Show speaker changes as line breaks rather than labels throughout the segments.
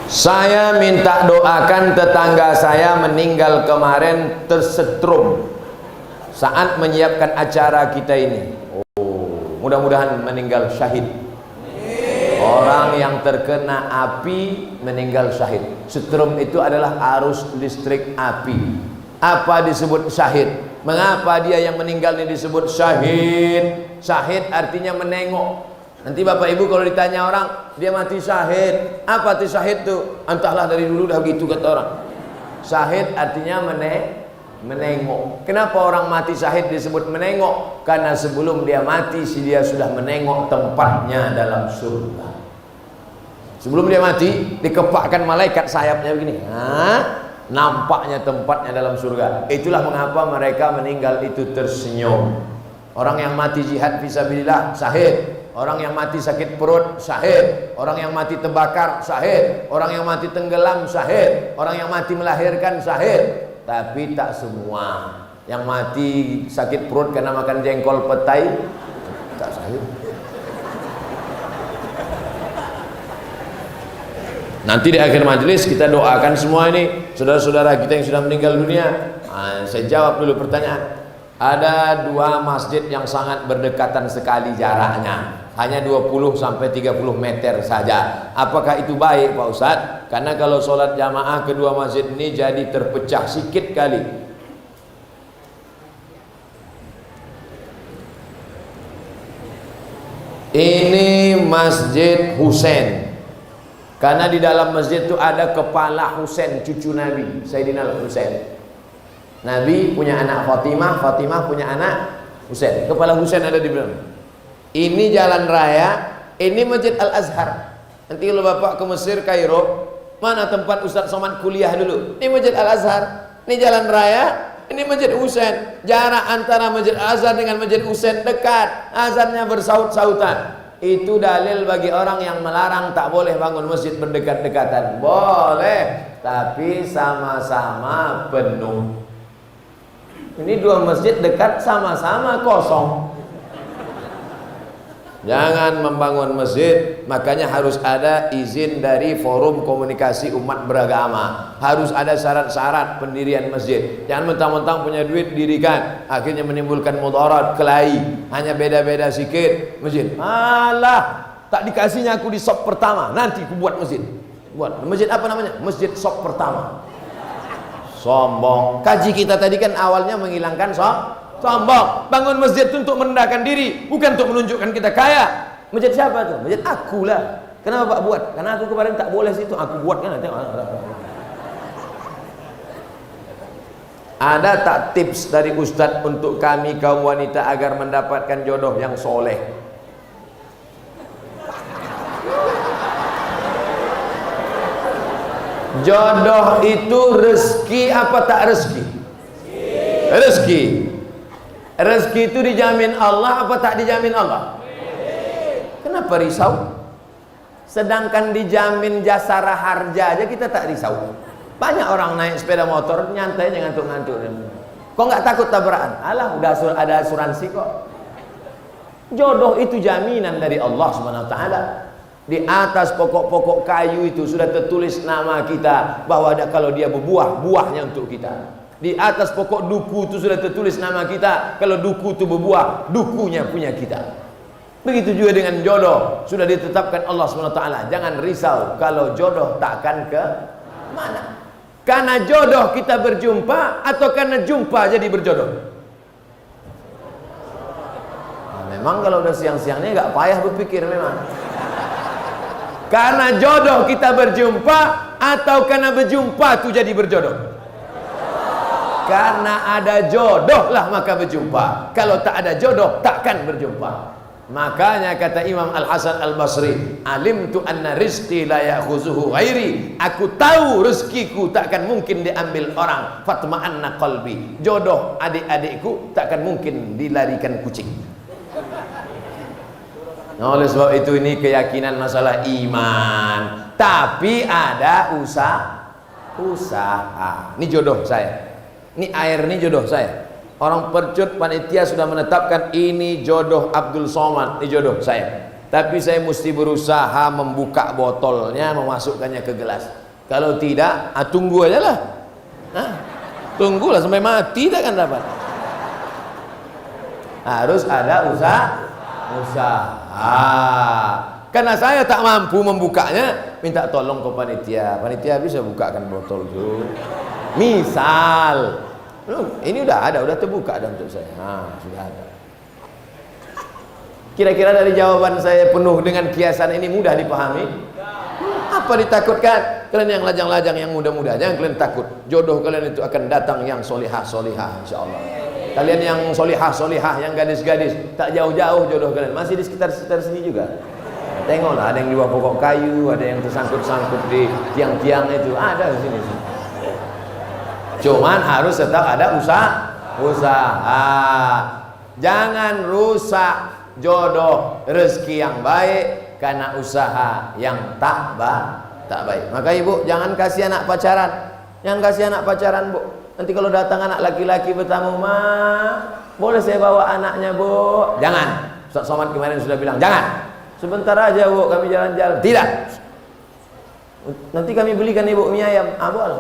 Saya minta doakan tetangga saya meninggal kemarin tersetrum saat menyiapkan acara kita ini. Oh, mudah-mudahan meninggal syahid. Orang yang terkena api meninggal syahid. Setrum itu adalah arus listrik api. Apa disebut syahid? Mengapa dia yang meninggal ini disebut syahid? Syahid artinya menengok. Nanti bapak ibu kalau ditanya orang, dia mati syahid. Apa itu syahid tuh? Entahlah, dari dulu dah begitu kata orang. Syahid artinya menengok. Kenapa orang mati syahid disebut menengok? Karena sebelum dia mati, dia sudah menengok tempatnya dalam surga. Sebelum dia mati, dikepakkan malaikat sayapnya begini. Nampaknya tempatnya dalam surga. Itulah mengapa mereka meninggal itu tersenyum. Orang yang mati jihad fisabilillah syahid. Orang yang mati sakit perut syahid. Orang yang mati terbakar syahid. Orang yang mati tenggelam syahid. Orang yang mati melahirkan syahid. Tapi tak semua. Yang mati sakit perut karena makan jengkol petai tak syahid. Nanti di akhir majelis kita doakan semua ini saudara-saudara kita yang sudah meninggal dunia. Saya jawab dulu pertanyaan. Ada dua masjid yang sangat berdekatan sekali jaraknya, hanya 20 sampai 30 meter saja. Apakah itu baik Pak Ustadz? Karena kalau sholat jamaah kedua masjid ini jadi terpecah sikit kali. Ini Masjid Husain. Karena di dalam masjid itu ada kepala Husain, cucu Nabi Sayyidina Husain. Nabi punya anak Fatimah, Fatimah punya anak Husain. Kepala Husain ada di belakang. Ini jalan raya, ini Masjid Al-Azhar. Nanti kalau Bapak ke Mesir, Kairo, mana tempat Ustadz Somad kuliah dulu? Ini Masjid Al-Azhar. Ini jalan raya, ini Masjid Husain. Jarak antara Masjid Al-Azhar dengan Masjid Husain dekat. Azannya bersaut-sautan. Itu dalil bagi orang yang melarang tak boleh bangun masjid berdekat-dekatan. Boleh, tapi sama-sama penuh. Ini dua masjid dekat sama-sama kosong. Jangan membangun masjid, makanya harus ada izin dari Forum Komunikasi Umat Beragama. Harus ada syarat-syarat pendirian masjid. Jangan mentang-mentang punya duit dirikan, akhirnya menimbulkan mudarat, kelahi. Hanya beda-beda sikit masjid. Alah, tak dikasihnya aku di sop pertama, nanti aku buat masjid. Buat masjid apa namanya? Masjid sop pertama. Sombong. Kaji kita tadi kan awalnya menghilangkan sombong. Bangun masjid itu untuk merendahkan diri, bukan untuk menunjukkan kita kaya. Masjid siapa tuh? Masjid aku lah. Kenapa Pak buat? Karena aku kemarin tak boleh situ, aku buat kan. Ada tak tips dari Ustadz untuk kami kaum wanita agar mendapatkan jodoh yang soleh? Jodoh itu rezeki apa tak rezeki? Rezeki. Rezeki itu dijamin Allah apa tak dijamin Allah? Kenapa risau? Sedangkan dijamin jasara harja aja kita tak risau. Banyak orang naik sepeda motor nyantai ngantuk-ngantuk. Kok nggak takut tabrakan? Alah, udah ada asuransi kok. Jodoh itu jaminan dari Allah Subhanahu wa taala. Di atas pokok-pokok kayu itu sudah tertulis nama kita, bahwa kalau dia berbuah, buahnya untuk kita. Di atas pokok duku itu sudah tertulis nama kita, kalau duku itu berbuah, dukunya punya kita. Begitu juga dengan jodoh, sudah ditetapkan Allah SWT. Jangan risau kalau jodoh takkan ke mana. Karena jodoh kita berjumpa atau karena jumpa jadi berjodoh? Nah, memang kalau udah siang-siangnya nggak payah berpikir memang. Karena jodoh kita berjumpa atau karena berjumpa itu jadi berjodoh? Karena ada jodoh lah maka berjumpa. Kalau tak ada jodoh takkan berjumpa. Makanya kata Imam Al-Hasan Al-Basri, alimtu anna rizqi la ya'khuzuhu ghairi. Aku tahu rezekiku takkan mungkin diambil orang. Fatma'anna qalbi. Jodoh adik-adikku takkan mungkin dilarikan kucing. Nah, oleh sebab itu ini keyakinan masalah iman. Tapi ada usaha. Ini jodoh saya. Ini air, ini jodoh saya. Orang Percut panitia sudah menetapkan ini jodoh Abdul Somad, ini jodoh saya. Tapi saya mesti berusaha membuka botolnya, memasukkannya ke gelas. Kalau tidak, tunggu aja lah. Tunggulah sampai mati, tak akan dapat. Harus ada usaha. Karena saya tak mampu membukanya, minta tolong ke panitia. Panitia bisa bukakan botol itu. Misal, ini udah ada, udah terbuka dan untuk saya. Sudah ada. Kira-kira dari jawaban saya penuh dengan kiasan ini mudah dipahami? Apa ditakutkan? Kalian yang lajang-lajang, yang muda-muda, jangan kalian takut. Jodoh kalian itu akan datang yang solihah-solihah, insyaallah. Kalian yang solihah-solihah, yang gadis-gadis, tak jauh-jauh jodoh kalian, masih di sekitar sini juga. Tengoklah, ada yang di bawah pokok kayu, ada yang tersangkut-sangkut di tiang-tiang itu, ada di sini. Cuman harus tetap ada usaha. Jangan rusak jodoh, rezeki yang baik karena usaha yang tak baik. Maka ibu jangan kasih anak pacaran. Jangan kasih anak pacaran, Bu. Nanti kalau datang anak laki-laki bertamu, "Ma, boleh saya bawa anaknya, Bu?" Jangan. Ustaz Somad kemarin sudah bilang, "Jangan. Sebentar aja, Bu, kami jalan-jalan." Tidak. Nanti kami belikan Ibu mie ayam. Boleh.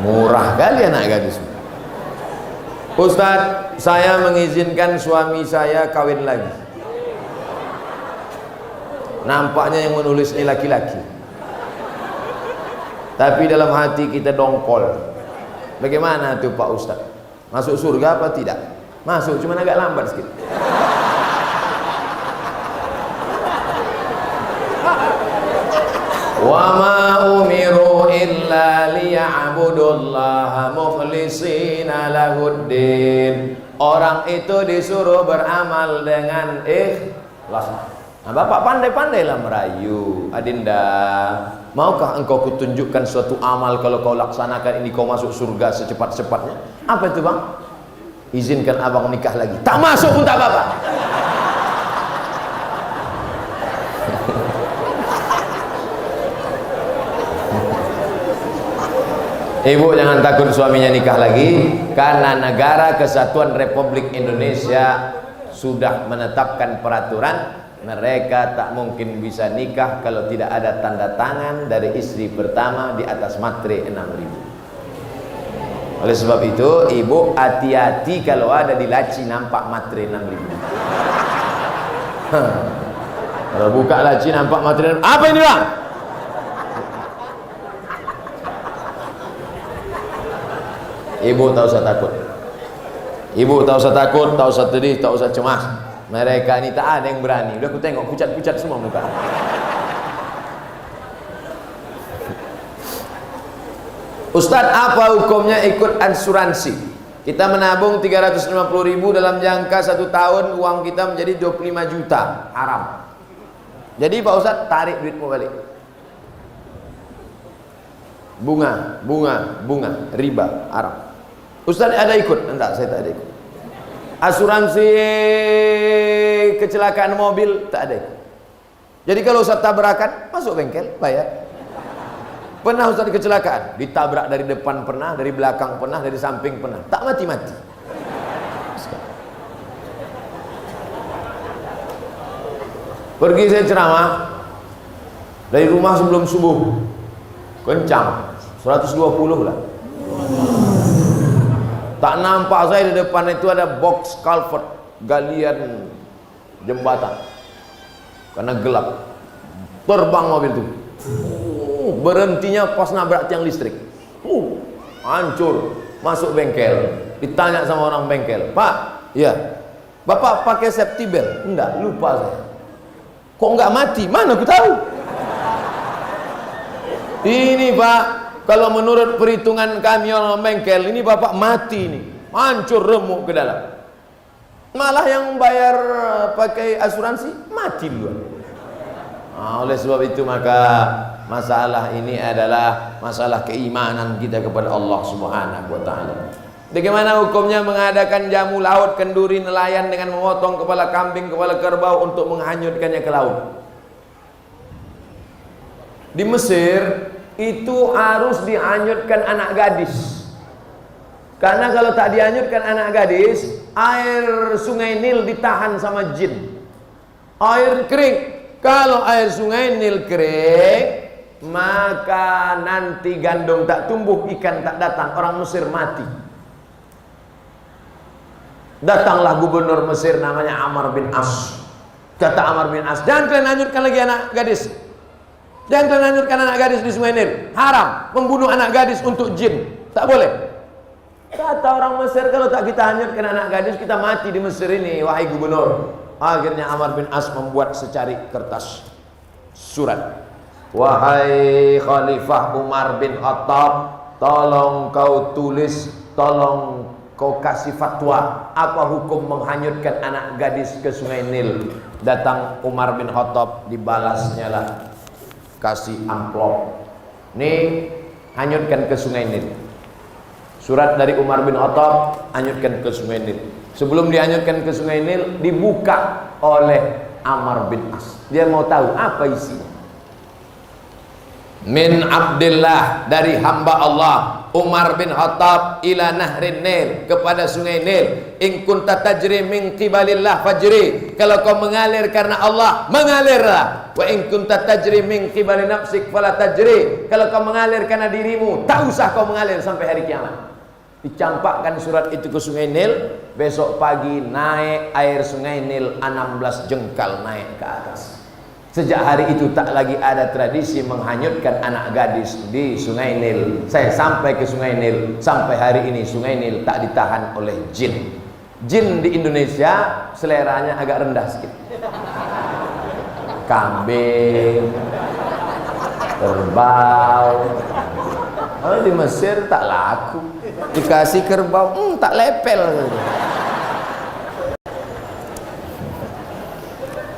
Murah kali anak gadis. Ustaz, saya mengizinkan suami saya kawin lagi. Nampaknya yang menulis ini laki-laki, tapi dalam hati kita dongkol. Bagaimana tuh Pak Ustaz? Masuk surga apa tidak? Masuk, cuma agak lambat sedikit. Wa ma umiru illa liya'budullaha mukhlishina lahuddin. Orang itu disuruh beramal dengan ikhlas. Bapak pandai-pandailah merayu. Adinda, maukah engkau kutunjukkan suatu amal, kalau kau laksanakan ini kau masuk surga secepat-cepatnya? Apa itu, Bang? Izinkan abang nikah lagi. Tak masuk pun tak apa-apa. Ibu jangan takut suaminya nikah lagi, karena Negara Kesatuan Republik Indonesia sudah menetapkan peraturan mereka tak mungkin bisa nikah kalau tidak ada tanda tangan dari istri pertama di atas matre 6.000. Oleh sebab itu ibu hati-hati kalau ada di laci nampak matre 6.000. Kalau buka laci nampak matre 6.000, apa ini, Bang? Ibu tak usah takut. Ibu tak usah takut, tak usah sedih, tak usah cemas. Mereka ini tak ada yang berani. Udah aku tengok pucat-pucat semua muka. Ustaz, apa hukumnya ikut asuransi? Kita menabung 350.000 dalam jangka 1 tahun, uang kita menjadi 25 juta. Haram. Jadi Pak Ustaz, tarik duitmu balik. Bunga, riba, haram. Ustaz ada ikut? Enggak, saya tak ada ikut. Asuransi kecelakaan mobil tak ada ikut. Jadi kalau Ustaz tabrakan, masuk bengkel, bayar. Pernah Ustaz kecelakaan, ditabrak dari depan pernah, dari belakang pernah, dari samping pernah, tak mati-mati. Pergi saya ceramah dari rumah sebelum subuh, kencang 120 lah. Tak nampak saya di depan itu ada box culvert, galian jembatan, karena gelap. Terbang mobil itu, berhentinya pas nabrak tiang listrik, hancur. Masuk bengkel, ditanya sama orang bengkel, "Pak, ya, Bapak pakai safety belt?" "Enggak, lupa saya." "Kok enggak mati?" "Mana aku tahu." "Ini Pak, kalau menurut perhitungan kami orang bengkel, ini Bapak mati nih, hancur remuk ke dalam." Malah yang bayar pakai asuransi mati duluan. Oleh sebab itu maka masalah ini adalah masalah keimanan kita kepada Allah Subhanahu wa taala. Bagaimana hukumnya mengadakan jamu laut, kenduri, nelayan dengan memotong kepala kambing, kepala kerbau untuk menghanyutkannya ke laut? Di Mesir itu harus dihanyutkan anak gadis. Karena kalau tak dihanyutkan anak gadis, air sungai Nil ditahan sama jin. Air kering. Kalau air sungai Nil kering, maka nanti gandum tak tumbuh, ikan tak datang, orang Mesir mati. Datanglah gubernur Mesir namanya Amr bin As. Kata Amr bin As, jangan kalian hanyutkan lagi anak gadis. Jangan kalian hanyutkan anak gadis di sungai Nil. Haram membunuh anak gadis untuk jin. Tak boleh. Kata orang Mesir, kalau tak kita hanyutkan anak gadis, kita mati di Mesir ini, wahai gubernur. Akhirnya Amr bin As membuat secari kertas surat. Wahai Khalifah Umar bin Khattab, tolong kau tulis, tolong kau kasih fatwa, apa hukum menghanyutkan anak gadis ke sungai Nil. Datang Umar bin Khattab, dibalasnya lah, kasih amplop. Nih, hanyutkan ke sungai Nil. Surat dari Umar bin Khattab, hanyutkan ke sungai Nil. Sebelum dihanyutkan ke sungai Nil, dibuka oleh Amr bin As. Dia mau tahu apa isinya. Min Abdillah, dari hamba Allah Umar bin Khattab, ila nahrin Nil, kepada sungai Nil. In kunta tajri min qibalillah fajri, kalau kau mengalir karena Allah, mengalirlah. Wa in kunta tajri min qibali nafsik fala tajri, kalau kau mengalir karena dirimu, tak usah kau mengalir sampai hari kiamat. Dicampakkan surat itu ke sungai Nil. Besok pagi naik air sungai Nil 16 jengkal naik ke atas. Sejak hari itu tak lagi ada tradisi menghanyutkan anak gadis di sungai Nil. Saya sampai ke sungai Nil, sampai hari ini sungai Nil tak ditahan oleh jin. Jin di Indonesia seleranya agak rendah sedikit. Kambing, kerbau. Kalau di Mesir tak laku. Dikasih kerbau, tak lepel.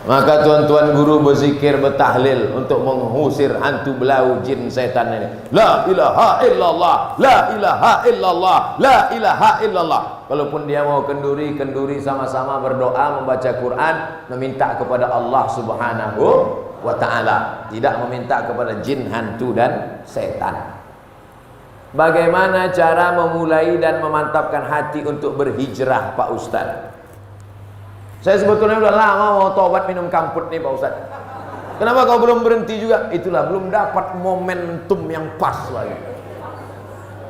Maka tuan-tuan guru berzikir, bertahlil untuk mengusir hantu belau jin setan ini. La ilaha illallah, la ilaha illallah, la ilaha illallah. Kalaupun dia mau kenduri, kenduri sama-sama berdoa, membaca Quran, meminta kepada Allah Subhanahu wa ta'ala, tidak meminta kepada jin, hantu dan setan. Bagaimana cara memulai dan memantapkan hati untuk berhijrah, Pak Ustadz? Saya sebetulnya udah lama mau tobat minum kamput nih, Pak Ustadz. Kenapa kau belum berhenti juga? Itulah, belum dapat momentum yang pas lagi.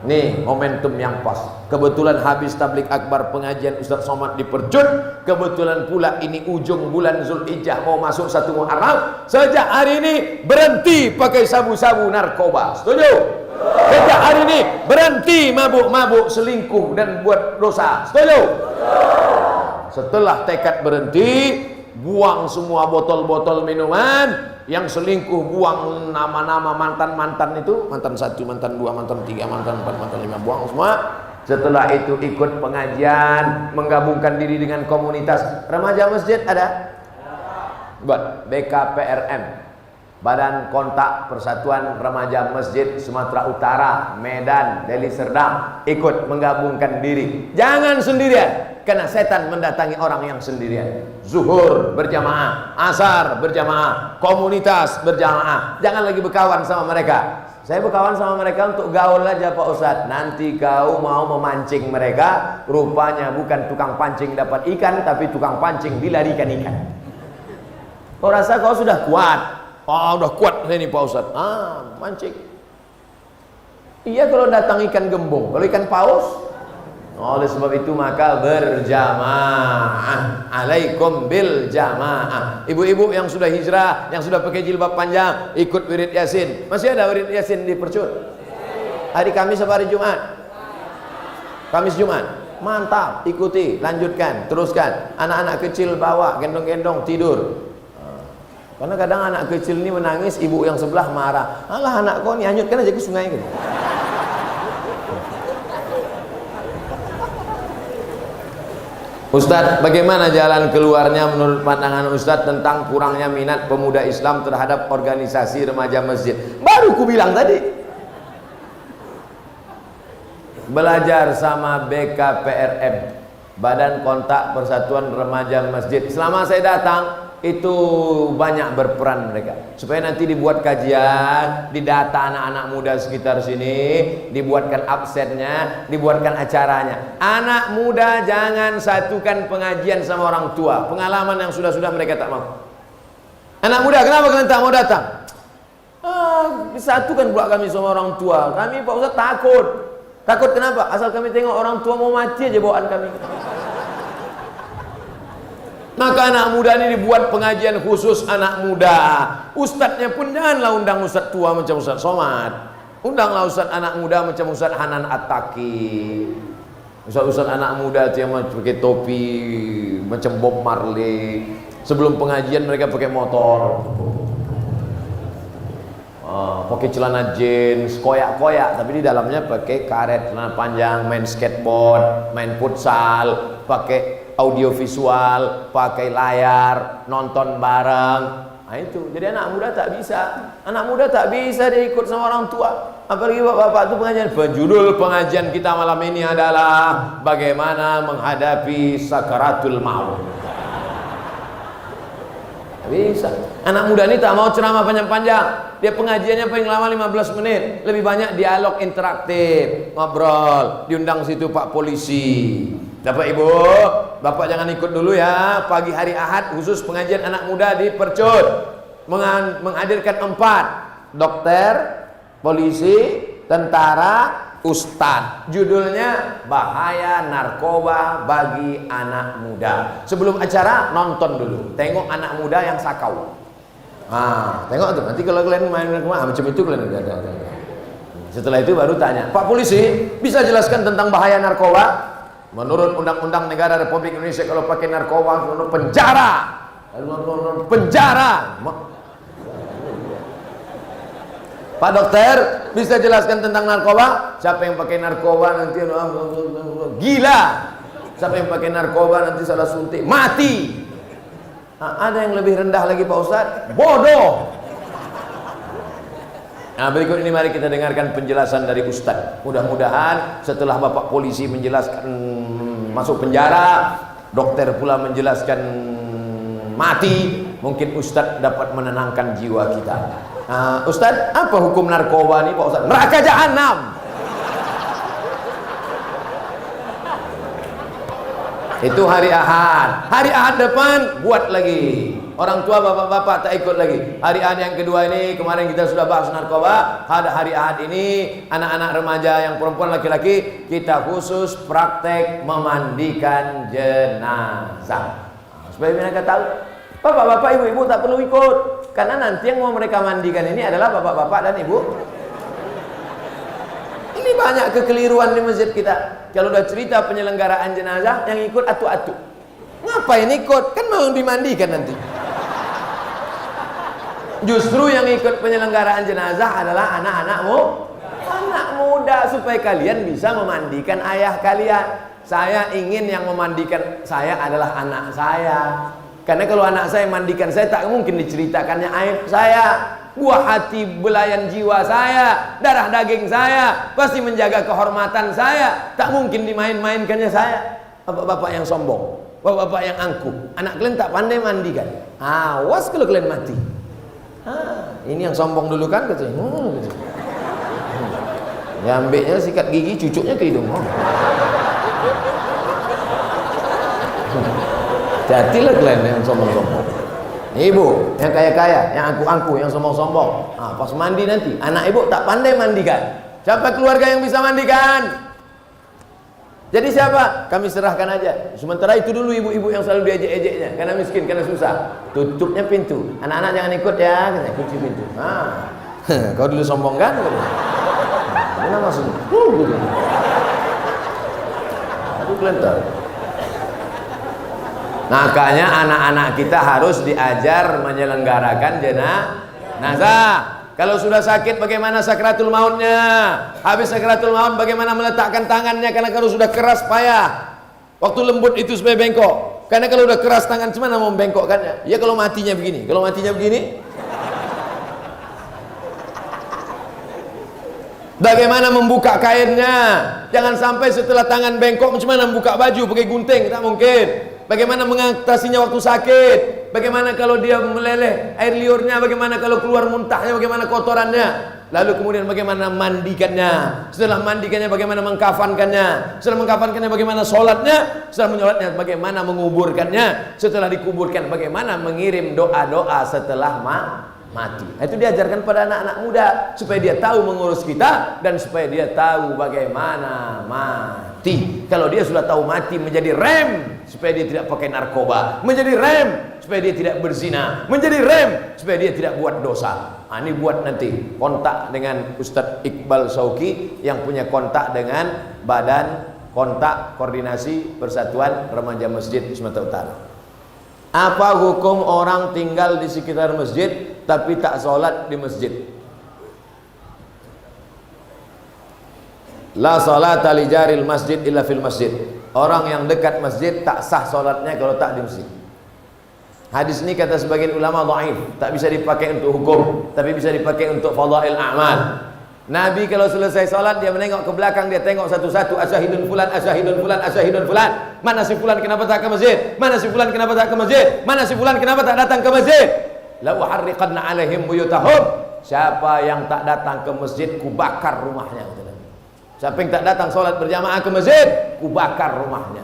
Nih, momentum yang pas. Kebetulan habis tablik akbar pengajian Ustadz Somad di Percut. Kebetulan pula ini ujung bulan Zulhijjah, mau masuk 1 Muharram. Sejak hari ini berhenti pakai sabu-sabu narkoba. Setuju? Sejak hari ini berhenti mabuk-mabuk, selingkuh dan buat dosa. Setuju? Setelah tekad berhenti, buang semua botol-botol minuman. Yang selingkuh buang nama-nama mantan-mantan itu, mantan 1, mantan 2, mantan 3, mantan 4, mantan 5, buang semua. Setelah itu ikut pengajian, menggabungkan diri dengan komunitas remaja masjid. Ada? Buat BKPRM, Badan Kontak Persatuan Remaja Masjid Sumatera Utara, Medan, Deli Serdang. Ikut menggabungkan diri. Jangan sendirian, karena setan mendatangi orang yang sendirian. Zuhur berjamaah, asar berjamaah, komunitas berjamaah. Jangan lagi berkawan sama mereka. Saya berkawan sama mereka untuk gaul aja, Pak Ustadz. Nanti kau mau memancing mereka, rupanya bukan tukang pancing dapat ikan, tapi tukang pancing dilarikan ikan. Kau rasa kau sudah kuat? Oh, udah kuat saya ini, Pak Ustadz. Mancing. Iya kalau datang ikan gembung, kalau ikan paus. Oleh sebab itu maka berjamaah. Alaikum bil jamaah. Ibu-ibu yang sudah hijrah, yang sudah pakai jilbab panjang, ikut wirid Yasin. Masih ada wirid Yasin di Percut? Hari Kamis apa hari Jumat? Kamis Jumat. Mantap, ikuti, lanjutkan, teruskan. Anak-anak kecil bawa, gendong-gendong, tidur. Karena kadang anak kecil ini menangis, ibu yang sebelah marah. Alah anak kau ni, hanyutkan aja ke sungai gitu. Ustadz, bagaimana jalan keluarnya menurut pandangan Ustadz tentang kurangnya minat pemuda Islam terhadap organisasi remaja masjid? Baru ku bilang tadi. Belajar sama BKPRM, Badan Kontak Persatuan Remaja Masjid. Selama saya datang, itu banyak berperan mereka, supaya nanti dibuat kajian, didata anak-anak muda sekitar sini, dibuatkan absennya, dibuatkan acaranya. Anak muda jangan satukan pengajian sama orang tua. Pengalaman yang sudah-sudah mereka tak mau. Anak muda, kenapa kalian tak mau datang? Disatukan pula kami sama orang tua. Kami Pak Ustaz takut. Takut kenapa? Asal kami tengok orang tua mau mati aja bawaan kami. Maka anak muda ini dibuat pengajian khusus anak muda. Ustadznya pun janganlah undang ustadz tua macam Ustadz Somad. Undanglah ustadz anak muda macam Ustadz Hanan At-Taqi. Ustadz anak muda itu yang pakai topi macam Bob Marley. Sebelum pengajian mereka pakai motor, pakai celana jeans, koyak-koyak, tapi di dalamnya pakai karet, celana panjang, main skateboard, main futsal, pakai audio visual, pakai layar, nonton bareng. Nah itu, jadi anak muda tak bisa dia ikut sama orang tua. Apalagi bapak-bapak itu pengajian. Judul pengajian kita malam ini adalah bagaimana menghadapi sakaratul maut. Bisa. Anak muda ini tak mau ceramah panjang-panjang. Dia pengajiannya paling lama 15 menit. Lebih banyak dialog interaktif, ngobrol. Diundang situ Pak Polisi. Bapak Ibu, Bapak jangan ikut dulu ya. Pagi hari Ahad khusus pengajian anak muda di Percut. Menghadirkan 4 dokter, polisi, tentara, ustadz. Judulnya bahaya narkoba bagi anak muda. Sebelum acara nonton dulu, tengok anak muda yang sakau. Tengok tuh. Nanti kalau kalian main macam itu kalian ada. Setelah itu baru tanya, Pak Polisi bisa jelaskan tentang bahaya narkoba? Menurut Undang-Undang Negara Republik Indonesia kalau pakai narkoba penjara. Penjara. Pak dokter bisa jelaskan tentang narkoba? Siapa yang pakai narkoba nanti gila. Siapa yang pakai narkoba nanti salah suntik mati. Ada yang lebih rendah lagi Pak Ustaz, bodoh. Nah berikut ini mari kita dengarkan penjelasan dari Ustadz. Mudah-mudahan setelah Bapak Polisi menjelaskan masuk penjara, dokter pula menjelaskan mati, mungkin Ustadz dapat menenangkan jiwa kita. Ustadz, apa hukum narkoba nih Pak Ustadz? Neraka jahanam. Itu hari Ahad. Hari Ahad depan buat lagi. Orang tua bapak-bapak tak ikut lagi. Hari Ahad yang kedua ini kemarin kita sudah bahas narkoba. Ada hari Ahad ini anak-anak remaja yang perempuan laki-laki kita khusus praktek memandikan jenazah. Supaya mereka tahu. Bapak-bapak, ibu-ibu tak perlu ikut. Karena nanti yang mau mereka mandikan ini adalah bapak-bapak dan ibu. Ini banyak kekeliruan di masjid kita. Kalau udah cerita penyelenggaraan jenazah, yang ikut atu-atu. Ngapain ikut? Kan mau dimandikan nanti. Justru yang ikut penyelenggaraan jenazah adalah anak-anakmu, anak muda, supaya kalian bisa memandikan ayah kalian. Saya ingin yang memandikan saya adalah anak saya. Karena kalau anak saya mandikan saya, tak mungkin diceritakannya aib saya, buah hati belayan jiwa saya, darah daging saya, pasti menjaga kehormatan saya, tak mungkin dimain-mainkannya saya. Bapak-bapak yang sombong, bapak-bapak yang angkuh, anak kalian tak pandai mandikan, awas kalau kalian mati. Ini yang sombong dulu kan katanya. Ya ambilnya sikat gigi, cucuknya ke hidung. Jadilah kalian yang sombong-sombong. Ibu yang kaya-kaya, yang angkuh-angkuh, yang sombong-sombong. Pas mandi nanti, anak ibu tak pandai mandikan. Siapa keluarga yang bisa mandikan? Jadi siapa? Kami serahkan aja. Sementara itu dulu ibu-ibu yang selalu diejek-ejeknya, karena miskin, karena susah. Tutupnya pintu. Anak-anak jangan ikut ya, kunci pintu. Kau dulu sombong kan? Mana maksudnya? Aduh kelentar. Makanya anak-anak kita harus diajar menyelenggarakan jenazah. Kalau sudah sakit bagaimana sakratul mautnya? Habis sakratul maut bagaimana meletakkan tangannya? Karena kalau sudah keras payah. Waktu lembut itu supaya bengkok. Karena kalau sudah keras tangan gimana mau membengkokkannya? Ya kalau matinya begini. Kalau matinya begini, bagaimana membuka kainnya? Jangan sampai setelah tangan bengkok macam mana membuka baju pakai gunting, tak mungkin. Bagaimana mengatasinya waktu sakit? Bagaimana kalau dia meleleh air liurnya? Bagaimana kalau keluar muntahnya? Bagaimana kotorannya? Lalu kemudian bagaimana mandikannya? Setelah mandikannya bagaimana mengkafankannya? Setelah mengkafankannya bagaimana sholatnya? Setelah menyolatnya bagaimana menguburkannya? Setelah dikuburkan bagaimana mengirim doa-doa setelah mati. Itu diajarkan pada anak-anak muda supaya dia tahu mengurus kita dan supaya dia tahu bagaimana mati. Kalau dia sudah tahu mati, menjadi rem supaya dia tidak pakai narkoba, menjadi rem supaya dia tidak berzina, menjadi rem supaya dia tidak buat dosa. Ini buat nanti kontak dengan Ustadz Iqbal Sauki yang punya kontak dengan Badan Kontak Koordinasi Persatuan Remaja Masjid Sumatera Utara. Apa hukum orang tinggal di sekitar masjid tapi tak sholat di masjid? La sholata li jaril masjid illa fil masjid. Orang yang dekat masjid tak sah sholatnya kalau tak di masjid. Hadis ini kata sebagian ulama dhaif, tak bisa dipakai untuk hukum, tapi bisa dipakai untuk fadail a'mal. Nabi kalau selesai sholat dia menengok ke belakang, dia tengok satu-satu, asyahidun fulan, asyahidun fulan, asyahidun fulan. Mana si fulan kenapa tak ke masjid? Mana si fulan kenapa tak ke masjid? Mana si fulan kenapa tak datang ke masjid? La uharriqanna alaihim buyutahum. Siapa yang tak datang ke masjid, ku bakar rumahnya. Siapa yang tak datang sholat berjamaah ke masjid, ku bakar rumahnya.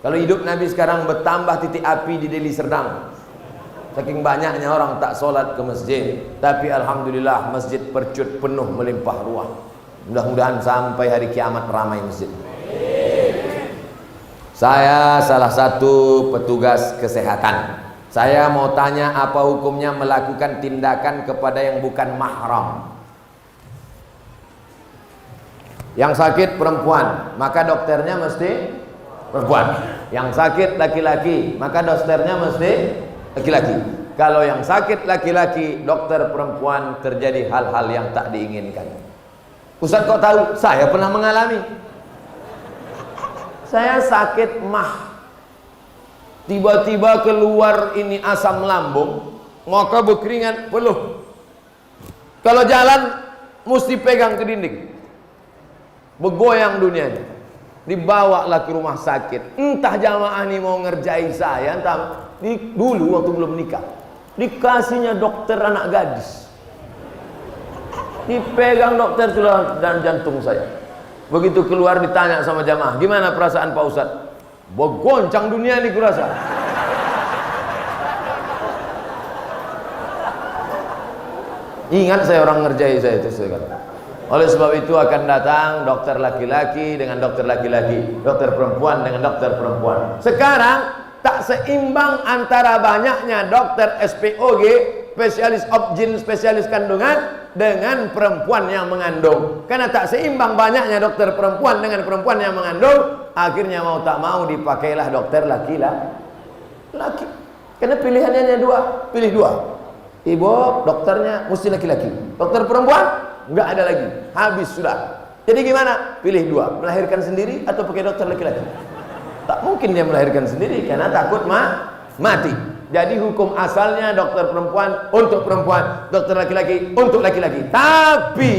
Kalau hidup Nabi sekarang bertambah titik api di Deli Serdang. Saking banyaknya orang tak sholat ke masjid. Tapi alhamdulillah masjid percut penuh melimpah ruah. Mudah-mudahan sampai hari kiamat ramai masjid. Saya salah satu petugas kesehatan. Saya mau tanya apa hukumnya melakukan tindakan kepada yang bukan mahram. Yang sakit perempuan, maka dokternya mesti perempuan. Yang sakit laki-laki, maka dokternya mesti laki-laki. Kalau yang sakit laki-laki, dokter perempuan, terjadi hal-hal yang tak diinginkan. Ustaz kok tahu? Saya pernah mengalami. Saya sakit mah, tiba-tiba keluar ini asam lambung, maka berkeringat peluh. Kalau jalan mesti pegang ke dinding, bergoyang dunianya. Dibawalah ke rumah sakit. Entah jamaah ini mau ngerjai saya, entah dulu waktu belum nikah, dikasihnya dokter anak gadis, dipegang dokter sudah dan jantung saya. Begitu keluar ditanya sama jamaah, gimana perasaan Pak Ustadz? Bergoncang dunia ini kurasa. Ingat saya orang ngerjai saya itu sekarang. Oleh sebab itu akan datang dokter laki-laki dengan dokter laki-laki, dokter perempuan dengan dokter perempuan. Sekarang tak seimbang antara banyaknya dokter SPOG, spesialis obgyn, spesialis kandungan, dengan perempuan yang mengandung. Karena tak seimbang banyaknya dokter perempuan dengan perempuan yang mengandung, akhirnya mau tak mau dipakailah dokter laki-laki. Karena pilihannya hanya dua, pilih dua. Ibu dokternya mesti laki-laki, dokter perempuan enggak ada lagi, habis sudah. Jadi gimana? Pilih dua, melahirkan sendiri atau pakai dokter laki-laki. Tak mungkin dia melahirkan sendiri karena takut mati. Jadi hukum asalnya dokter perempuan untuk perempuan, dokter laki-laki untuk laki-laki. Tapi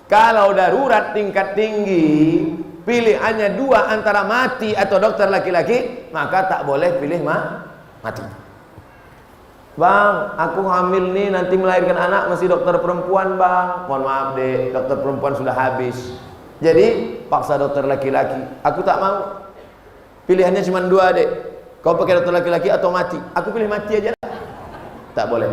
kalau darurat tingkat tinggi, pilihannya dua antara mati atau dokter laki-laki, maka tak boleh pilih mati. Bang, aku hamil nih, nanti melahirkan anak mesti dokter perempuan bang. Mohon maaf dek, dokter perempuan sudah habis. Jadi paksa dokter laki-laki. Aku tak mau. Pilihannya cuma dua dek. Kau pakai dokter laki-laki atau mati? Aku pilih mati aja. Tak boleh.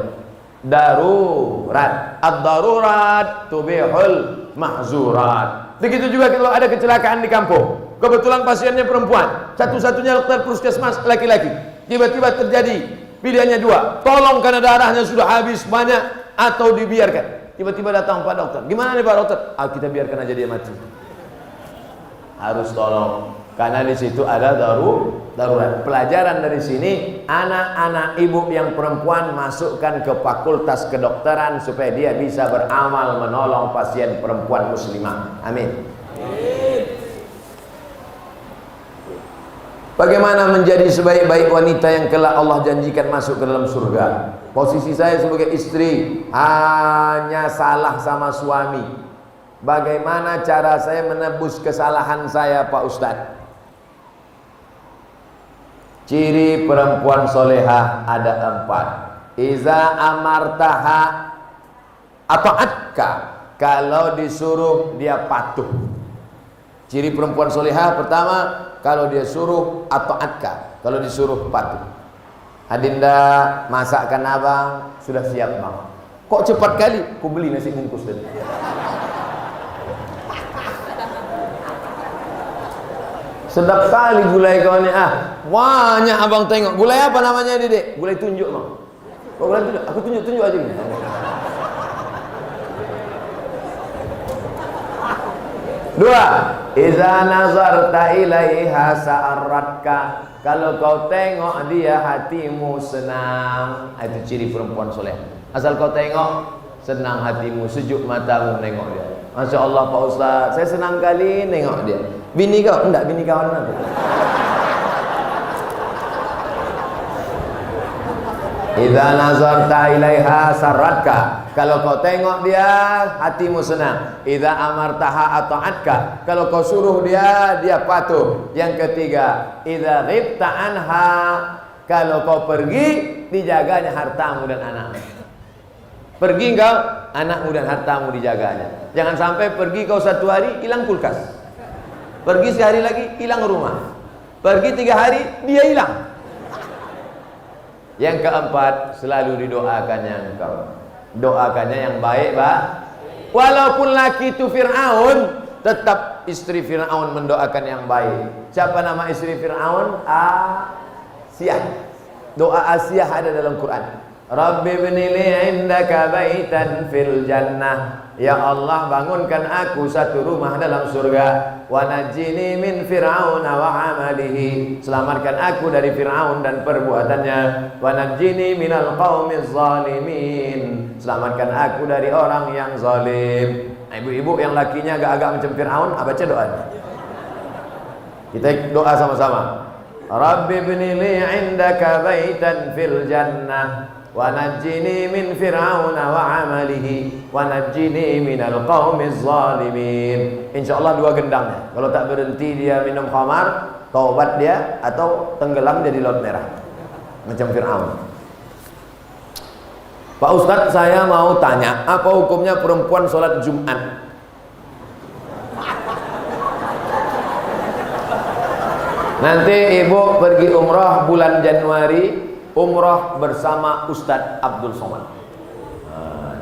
Darurat. Ad-darurat tubihul mahzurat. Begitu juga kalau ada kecelakaan di kampung. Kebetulan pasiennya perempuan. Satu-satunya dokter puskesmas laki-laki. Tiba-tiba terjadi. Pilihannya dua, tolong karena darahnya sudah habis banyak, atau dibiarkan. Tiba-tiba datang Pak Dokter, gimana nih Pak Dokter? Kita biarkan aja dia mati. Harus tolong, karena di situ ada darurat. Pelajaran dari sini, anak-anak ibu yang perempuan masukkan ke fakultas kedokteran supaya dia bisa beramal menolong pasien perempuan muslimah. Amin. Bagaimana menjadi sebaik-baik wanita yang kelak Allah janjikan masuk ke dalam surga? Posisi saya sebagai istri hanya salah sama suami. Bagaimana cara saya menebus kesalahan saya Pak Ustadz? Ciri perempuan solehah ada 4. Iza amartaha ata'atka, kalau disuruh dia patuh. Ciri perempuan solehah pertama, kalau dia suruh ata'atka, kalau disuruh patuh. Adinda, masakkan abang, sudah siap bang. Kok cepat kali? Ku beli nasi bungkus tadi. Sedap kali gulai kau ni. Banyak abang tengok. Gulai apa namanya Dedek? Gulai tunjuk bang. Kau gulai tunjuk? Aku tunjuk-tunjuk aja ni. Dua, iza nazarta ilaiha sa'aratka, kalau kau tengok dia hatimu senang. Itu ciri perempuan soleh. Asal kau tengok senang hatimu, sejuk matamu menengok dia. Masya Allah Pak Ustaz, saya senang kali nengok dia. Bini kau? Enggak, bini kawan aku. Idza nazarta ilaiha saratka, kalau kau tengok dia hatimu senang. Idza amartaha ata'atka, kalau kau suruh dia patuh. Yang ketiga, idza ghibta anha, kalau kau pergi dijaganya hartamu dan anakmu. Pergi kau, anakmu dan hartamu dijaganya. Jangan sampai pergi kau 1 hari hilang kulkas, pergi sehari lagi hilang rumah, pergi 3 hari dia hilang. Yang keempat, selalu didoakannya engkau. Doakannya yang baik, Pak. Walaupun laki itu Fir'aun, tetap istri Fir'aun mendoakan yang baik. Siapa nama istri Fir'aun? Asiyah. Doa Asiyah ada dalam Quran. Rabbi ibnili indaka baitan fil jannah. Ya Allah, bangunkan aku satu rumah dalam surga. Wa najjini min fir'aun wa amalihi, selamatkan aku dari Fir'aun dan perbuatannya. Wa najjini minal qaumiz zalimin, selamatkan aku dari orang yang zalim. Ibu-ibu yang lakinya agak-agak macam Fir'aun, baca doanya. Kita doa sama-sama. Rabbi ibnili indaka baitan fil jannah wa najjini min fir'auna wa amalihi wa najjini minal qaumiz zalimin. Insyaallah 2 gendangnya. Kalau tak berhenti dia minum khamar, taubat dia, atau tenggelam jadi laut merah macam Fir'aun. Pak Ustadz, saya mau tanya, apa hukumnya perempuan sholat Jumat? Nanti ibu pergi umrah bulan Januari, umrah bersama Ustadz Abdul Somad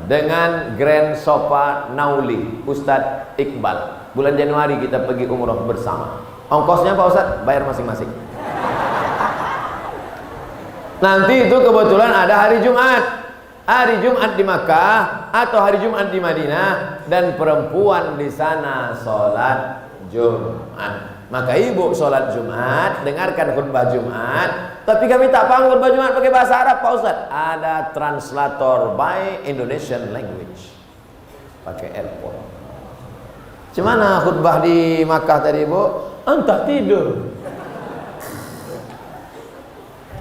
dengan Grand Sofa Nauli Ustadz Iqbal. Bulan Januari kita pergi umrah bersama. Ongkosnya Pak Ustadz bayar masing-masing. Nanti itu kebetulan ada hari Jumat, hari Jumat di Makkah atau hari Jumat di Madinah, dan perempuan di sana sholat Jumat. Maka ibu sholat Jumat, dengarkan khutbah Jumat. Tapi kami tak paham khutbah Jumat pakai bahasa Arab Pak Ustaz. Ada translator by Indonesian language, pakai airport. Gimana khutbah di Makkah tadi ibu? Entah tidur.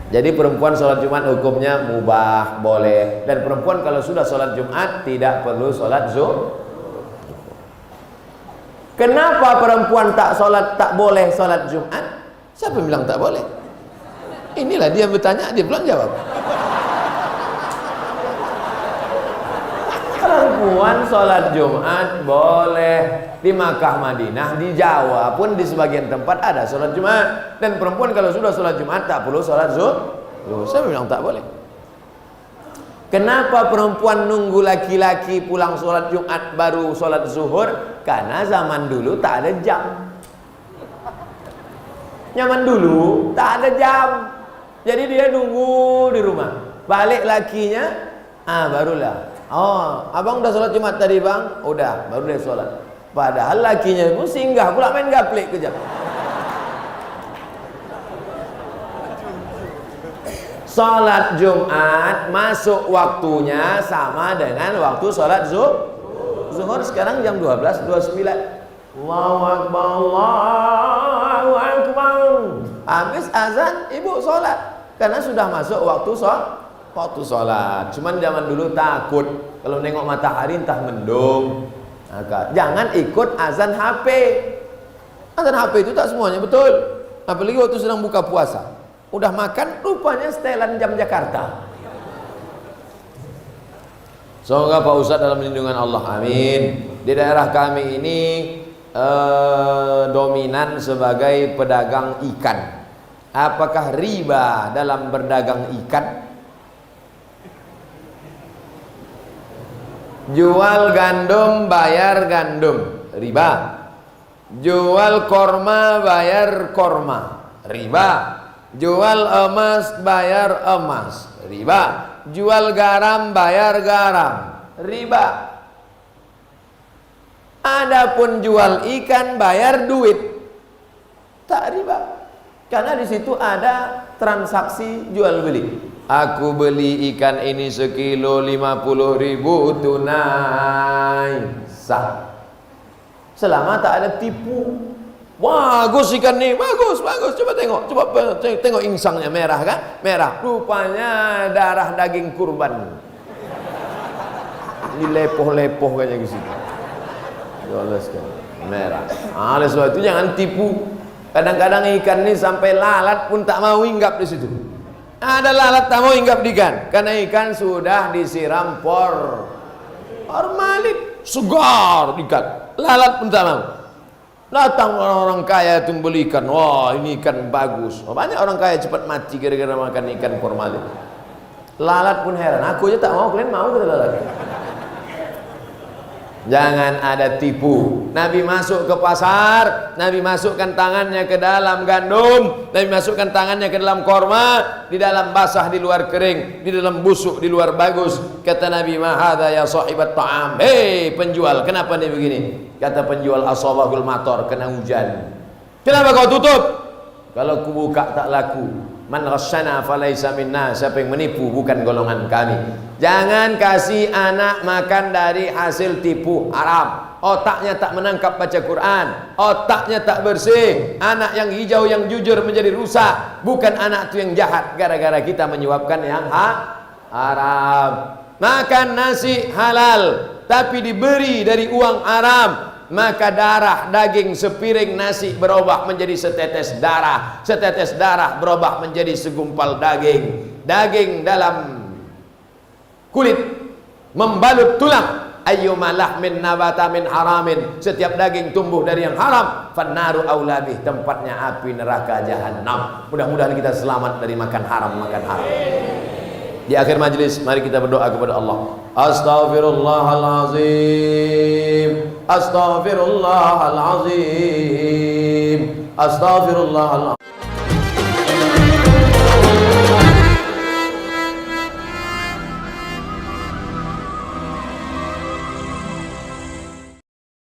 Jadi perempuan sholat Jumat hukumnya mubah, boleh. Dan perempuan kalau sudah sholat Jumat tidak perlu sholat zuhur. Kenapa perempuan tak boleh sholat Jumat? Siapa yang bilang tak boleh? Inilah dia bertanya, dia belum jawab. Perempuan sholat Jumat boleh. Di Makkah, Madinah, di Jawa pun di sebagian tempat ada sholat Jumat. Dan perempuan kalau sudah sholat Jumat tak perlu sholat zuhur. Siapa yang bilang tak boleh? Kenapa perempuan nunggu laki-laki pulang sholat Jumat baru sholat zuhur? Karena zaman dulu tak ada jam. Zaman dulu tak ada jam. Jadi dia nunggu di rumah. Balik lakinya, barulah. Oh, abang udah sholat Jumat tadi bang? Udah, baru dia sholat. Padahal lakinya pun singgah pula main gaplek kejap. Sholat Jumat masuk waktunya sama dengan waktu sholat zuhur. Sekarang jam 12.29. Allahu Akbar, Allahu Akbar. Habis azan, ibu sholat. Karena sudah masuk waktu sholat. Cuman zaman dulu takut. Kalau nengok matahari entah mendung. Maka jangan ikut azan HP. Azan HP itu tak semuanya betul. Apalagi waktu sedang buka puasa. udah makan rupanya setelan jam Jakarta. Semoga Pak Ustadz dalam lindungan Allah, amin. Di daerah kami ini dominan sebagai pedagang ikan. Apakah riba dalam berdagang ikan? Jual gandum bayar gandum, riba. Jual korma bayar korma, riba. Jual emas bayar emas, riba. Jual garam bayar garam, riba. Adapun jual ikan bayar duit, tak riba. Karena di situ ada transaksi jual beli. Aku beli ikan ini sekilo 50.000 tunai, sah. Selama tak ada tipu. Bagus ikan nih, bagus. Coba tengok insangnya merah kan? Merah. Rupanya darah daging kurban. Ini lepoh-lepoh kayaknya ke situ. Jelas kan? Merah. Oleh sebab itu jangan tipu. Kadang-kadang ikan ini sampai lalat pun tak mau hinggap di situ. Ada lalat tak mau hinggap di ikan, karena ikan sudah disiram formalin, segar ikan. Lalat pun tak mau. Datang orang-orang kaya itu beli ikan. Wah, ini ikan bagus. Banyak orang kaya cepat mati gara-gara makan ikan formalin. Lalat pun heran. Aku aja tak mau, kalian mau kata lalat. Jangan ada tipu. Nabi masuk ke pasar, Nabi masukkan tangannya ke dalam gandum, Nabi masukkan tangannya ke dalam korma, di dalam basah di luar kering, di dalam busuk di luar bagus. Kata Nabi, "Ma hadza ya sahibat ta'am." Hei penjual, kenapa nih begini? Kata penjual, "Asabahul matar," kena hujan. Kenapa kau tutup? Kalau ku buka tak laku. Man ghasyana falaysa minna. Siapa yang menipu bukan golongan kami. Jangan kasih anak makan dari hasil tipu haram. Otaknya tak menangkap baca Quran, otaknya tak bersih. Anak yang hijau yang jujur menjadi rusak. Bukan anak itu yang jahat gara-gara kita menyuapkan yang haram. Makan nasi halal tapi diberi dari uang haram, maka darah daging sepiring nasi berubah menjadi setetes darah, setetes darah berubah menjadi segumpal daging, daging dalam kulit membalut tulang. Ayyuma lahmin nabata min haramin, setiap daging tumbuh dari yang haram, fannaru aula bih, tempatnya api neraka jahanam. Mudah-mudahan kita selamat dari makan haram. Di akhir majlis mari kita berdoa kepada Allah. Astaghfirullahalazim. Astaghfirullahalazim. Astaghfirullahalazim.